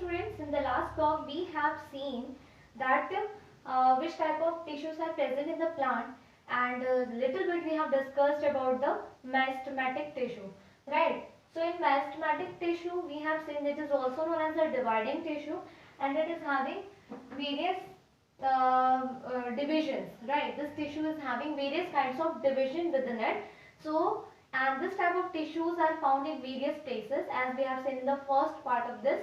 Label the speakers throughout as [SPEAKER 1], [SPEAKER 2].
[SPEAKER 1] students, in the last block we have seen that which type of tissues are present in the plant, and little bit we have discussed about the meristematic tissue, right? So in meristematic tissue we have seen it is also known as a dividing tissue, and it is having various divisions, right? This tissue is having various kinds of division within it. So, and this type of tissues are found in various places, as we have seen in the first part of this.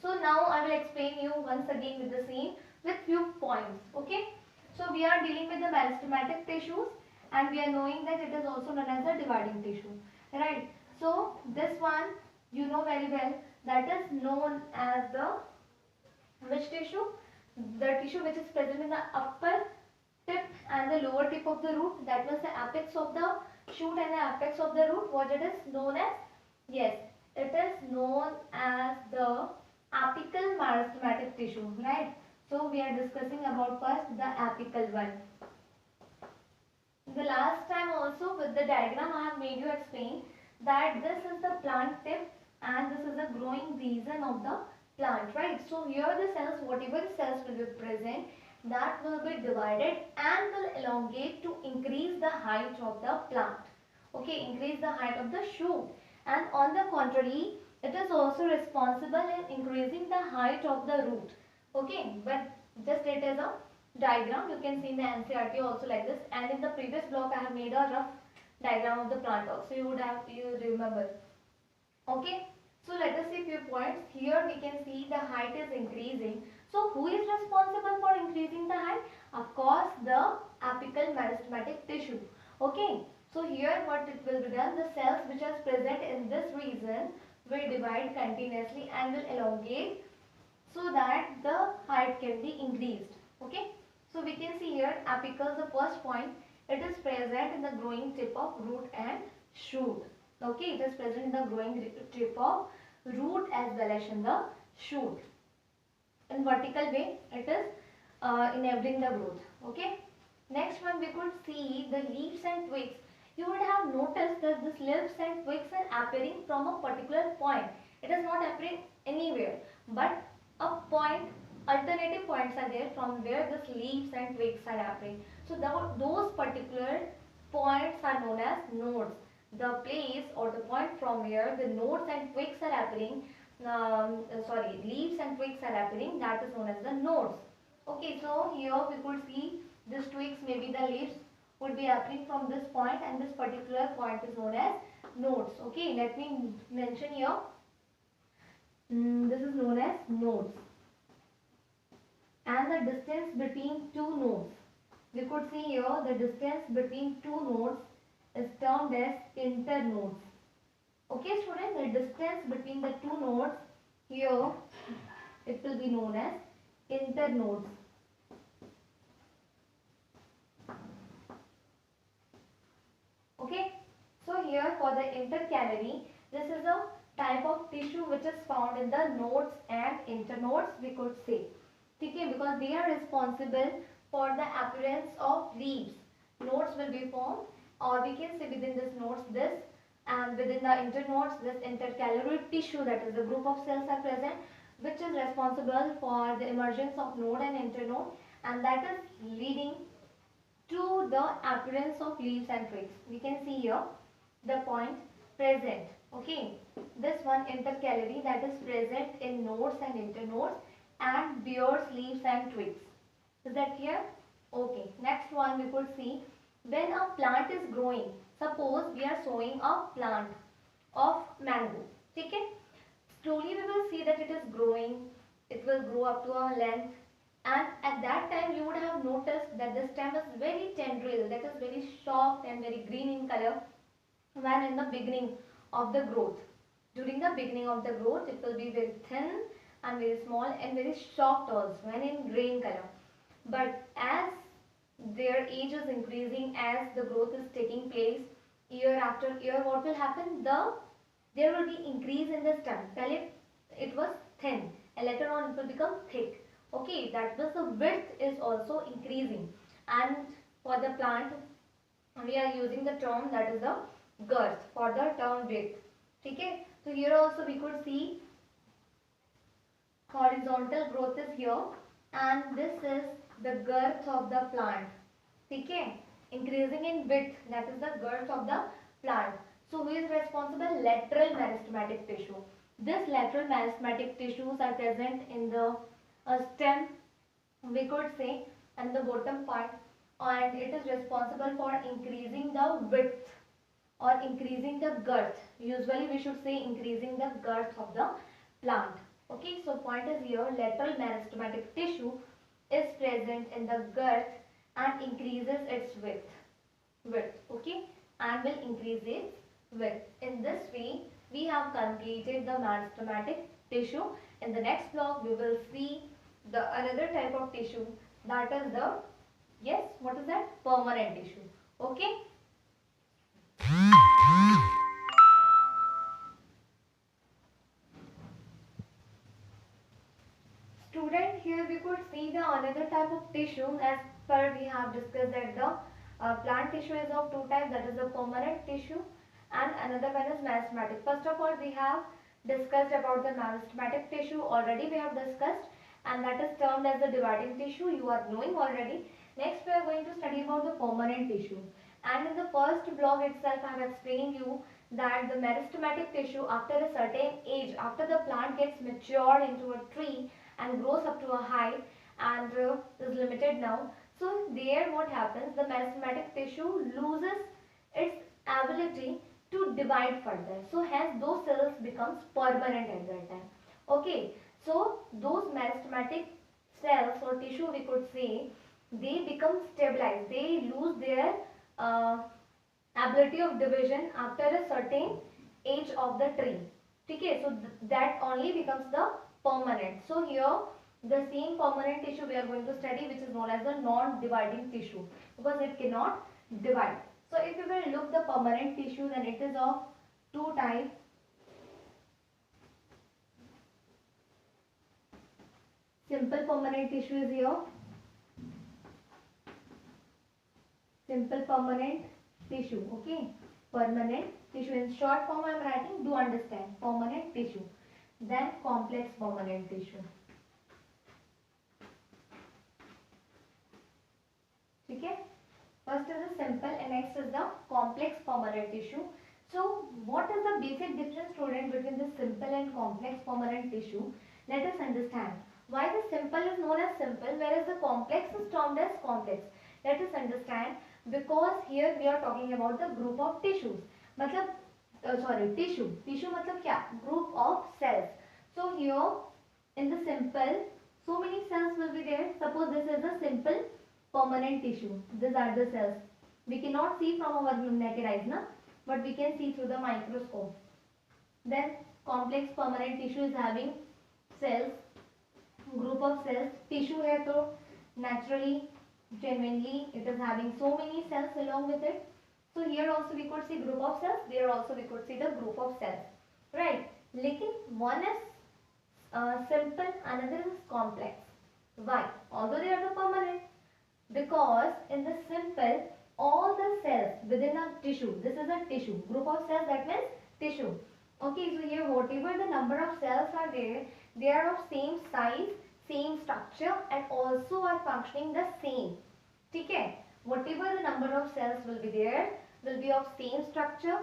[SPEAKER 1] So now I will explain you once again with the same with few points. Okay. So we are dealing with the meristematic tissues, and we are knowing that it is also known as a dividing tissue, right? So this one you know very well, that is known as the which tissue? The tissue which is present in the upper tip and the lower tip of the root, that means the apex of the shoot and the apex of the root, what it is known as? Yes, it is known as the apical meristematic tissue, right? So we are discussing about first the apical one. The last time also with the diagram I have made you explain that this is the plant tip and this is the growing region of the plant, right? So here the cells, whatever cells will be present, that will be divided and will elongate to increase the height of the plant. Okay, increase the height of the shoot. And on the contrary, it is also responsible in increasing the height of the root. Okay, but just it as a diagram, you can see in the NCERT also like this, and in the previous block I have made a rough diagram of the plant also, you remember. Okay, so let us see few points. Here we can see the height is increasing. So who is responsible for increasing the height? Of course the apical meristematic tissue. Okay, so here what it will be done, the cells which are present in this region will divide continuously and will elongate so that the height can be increased. Okay, so we can see here apical, the first point, it is present in the growing tip of root and shoot. Okay, it is present in the growing tip of root as well as in the shoot. In vertical way, it is enabling the growth. Okay. Next one, we could see the leaves and twigs. You would have noticed that these leaves and twigs are appearing from a particular point. It is not appearing anywhere, but a point, alternative points are there from where these leaves and twigs are appearing. So those particular points are known as nodes. The place or the point from where the nodes and twigs are appearing, leaves and twigs are appearing, that is known as the nodes. Okay, so here we could see this twigs, maybe the leaves would be appearing from this point, and this particular point is known as nodes. Okay, let me mention here. This is known as nodes. And the distance between two nodes. We could see here the distance between two nodes is termed as internodes. Okay students, the distance between the two nodes, here it will be known as internodes. Okay, so here for the intercalary, this is a type of tissue which is found in the nodes and internodes, we could say. Okay, because they are responsible for the appearance of leaves. Nodes will be formed, or we can say within this nodes this, and within the internodes this intercalary tissue, that is the group of cells are present which is responsible for the emergence of node and internode, and that is leading to the appearance of leaves and twigs. We can see here the point present. Okay, this one intercalary that is present in nodes and internodes and bears leaves and twigs. Is that clear? Okay, next one we could see when a plant is growing. Suppose we are sowing a plant of mango. Okay, slowly we will see that it is growing. It will grow up to a length, and at that time you would have noticed that the stem is very tendril, that is very soft and very green in color when in the beginning of the growth. During the beginning of the growth it will be very thin and very small and very soft also when in green color. But as their age is increasing, as the growth is taking place year after year, what will happen? There will be increase in the stem. Pehले it was thin and later on it will become thick. Okay, that means the width is also increasing, and for the plant we are using the term that is the girth for the term width. Okay, so here also we could see horizontal growth is here, and this is the girth of the plant. Okay, increasing in width, that is the girth of the plant. So who is responsible? Lateral meristematic tissue. This lateral meristematic tissues are present in the stem, we could say, and the bottom part, and it is responsible for increasing the width or increasing the girth. Usually we should say increasing the girth of the plant. Okay, so point is here, lateral meristematic tissue is present in the girth and increases its width, okay, and will increase its width. In this way, we have completed the meristematic tissue. In the next block, we will see the another type of tissue, that is the, yes, what is that? Permanent tissue. Okay. Student, here we could see the another type of tissue, as per we have discussed that the plant tissue is of two types, that is the permanent tissue and another one is meristematic. First of all, we have discussed about the meristematic tissue, already we have discussed, and that is termed as the dividing tissue, you are knowing already. Next we are going to study about the permanent tissue, and in the first block itself I have explained you that the meristematic tissue, after a certain age, after the plant gets matured into a tree and grows up to a height and is limited now, so there what happens, the meristematic tissue loses its ability to divide further, so hence those cells becomes permanent at that time. Okay, so those meristematic cells or tissue, we could say, they become stabilized, they lose their uh, ability of division after a certain age of the tree. Okay, so that only becomes the permanent. So here the same permanent tissue we are going to study, which is known as the non-dividing tissue, because it cannot divide. So if you will look the permanent tissue, then it is of two types. Simple permanent tissue is here. Simple permanent tissue, okay. Permanent tissue, in short form I am writing, do understand, permanent tissue. Then complex permanent tissue. Okay. First is the simple and next is the complex permanent tissue. So what is the basic difference, student, between the simple and complex permanent tissue? Let us understand. Why the simple is known as simple, whereas the complex is termed as complex. Let us understand, because here we are talking about the group of tissues. मतलब tissue मतलब क्या? Group of cells. So here in the simple, so many cells will be there. Suppose this is a simple permanent tissue. These are the cells. We cannot see from our naked eyes, na? But we can see through the microscope. Then complex permanent tissue is having cells, group of cells. Tissue है तो naturally, genuinely, it is having so many cells along with it. So here also we could see group of cells. There also we could see the group of cells, right? लेकिन one is simple, another is complex. Why? Although they are the permanent, because in the simple, all the cells within a tissue, this is a tissue, group of cells, that means tissue. Okay, so here whatever the number of cells are there, they are of same size, same structure and also are functioning the same. Okay, whatever the number of cells will be there, will be of same structure,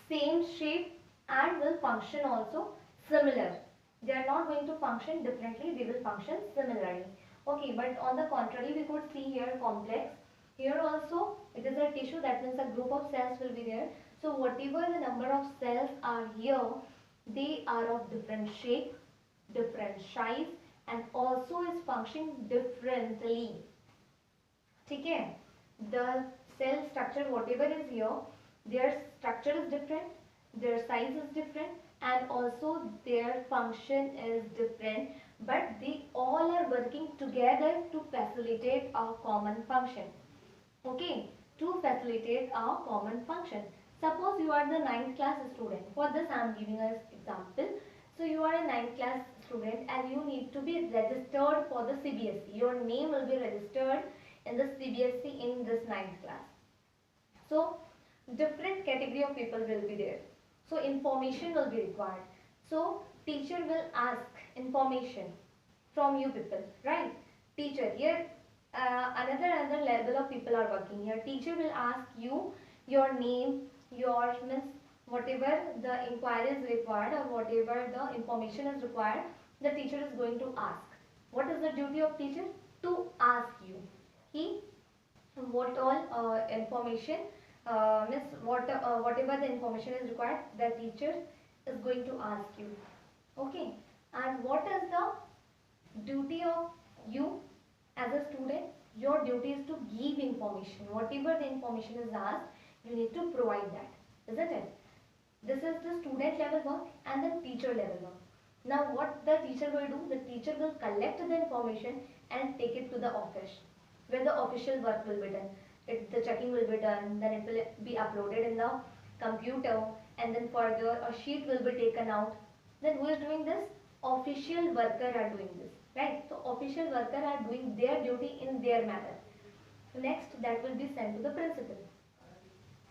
[SPEAKER 1] same shape and will function also similar. They are not going to function differently, they will function similarly. Okay, but on the contrary, we could see here complex. Here also it is a tissue, that means a group of cells will be there. So whatever the number of cells are here, they are of different shape, different size and also is functioning differently. Okay, the cell structure whatever is here, their structure is different, their size is different and also their function is different, but they all are working together to facilitate our common function. Okay, to facilitate our common function. Suppose you are the 9th class student. For this I am giving an example. So you are a 9th class student and you need to be registered for the CBSE. Your name will be registered in the CBSE in this 9th class. So different category of people will be there. So information will be required. So teacher will ask information from you people, right? Teacher here, another level of people are working here. Teacher will ask you your name, your means whatever the inquiry is required or whatever the information is required, the teacher is going to ask. What is the duty of teacher? To ask you. He what all information means whatever the information is required, the teacher is going to ask you. Okay, and what is the duty of you as a student? Your duty is to give information. Whatever the information is asked, you need to provide that, isn't it? This is the student level work and the teacher level work. Now what the teacher will do, the teacher will collect the information and take it to the office where the official work will be done. The checking will be done, then it will be uploaded in the computer, and then further a sheet will be taken out. Then who is doing this? Official worker are doing this, right? So official worker are doing their duty in their manner. Next, that will be sent to the principal.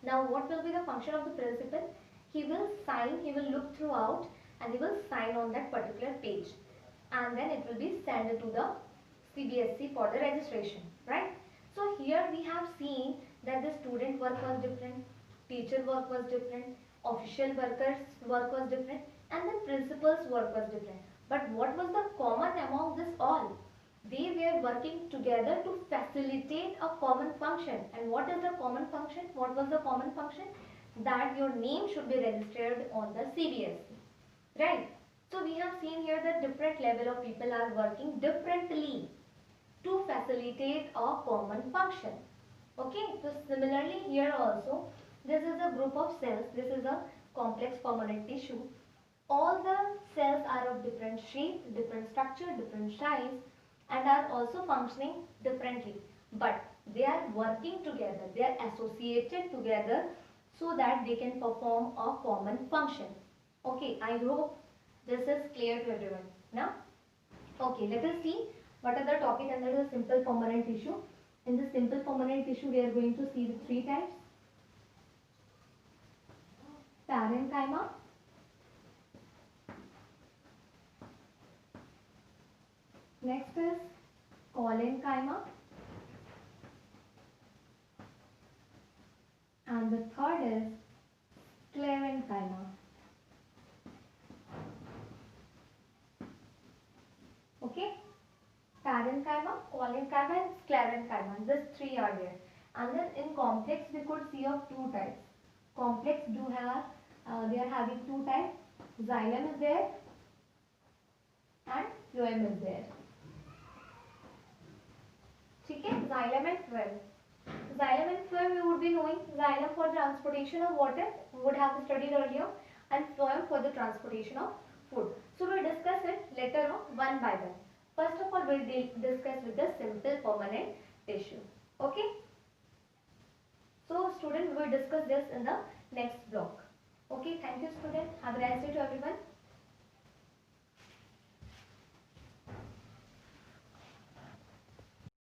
[SPEAKER 1] Now what will be the function of the principal? He will sign, he will look throughout and he will sign on that particular page, and then it will be sent to the CBSE for the registration, right? So here we have seen that the student work was different, teacher work was different, official workers work was different, and the principal's work was different. But what was the common among this all? They were working together to facilitate a common function. And what is the common function? What was the common function? That your name should be registered on the CBSE, right? So we have seen here that different level of people are working differently to facilitate a common function. Okay, so similarly here also, this is a group of cells. This is a complex permanent tissue. All the cells are of different shape, different structure, different size, and are also functioning differently. But they are working together, they are associated together so that they can perform a common function. Okay, I hope this is clear to everyone. Now, okay, let us see what are the topic under the simple permanent tissue. In the simple permanent tissue, we are going to see the three types. Parenchyma, next is collenchyma, and the third is sclerenchyma. Okay, parenchyma, collenchyma and sclerenchyma. These three are there. And then in complex we could see of two types. Complex do have, they are having two types. Xylem is there and phloem is there. ठीक है, xylem and phloem. Xylem and phloem you would be knowing. Xylem for transportation of water, we would have studied earlier, and phloem for the transportation of food. So we'll discuss it later on one by one. First of all, we'll discuss with the simple permanent tissue. Okay. So student, we will discuss this in the next block. Okay. Thank you student. Have a nice day to everyone.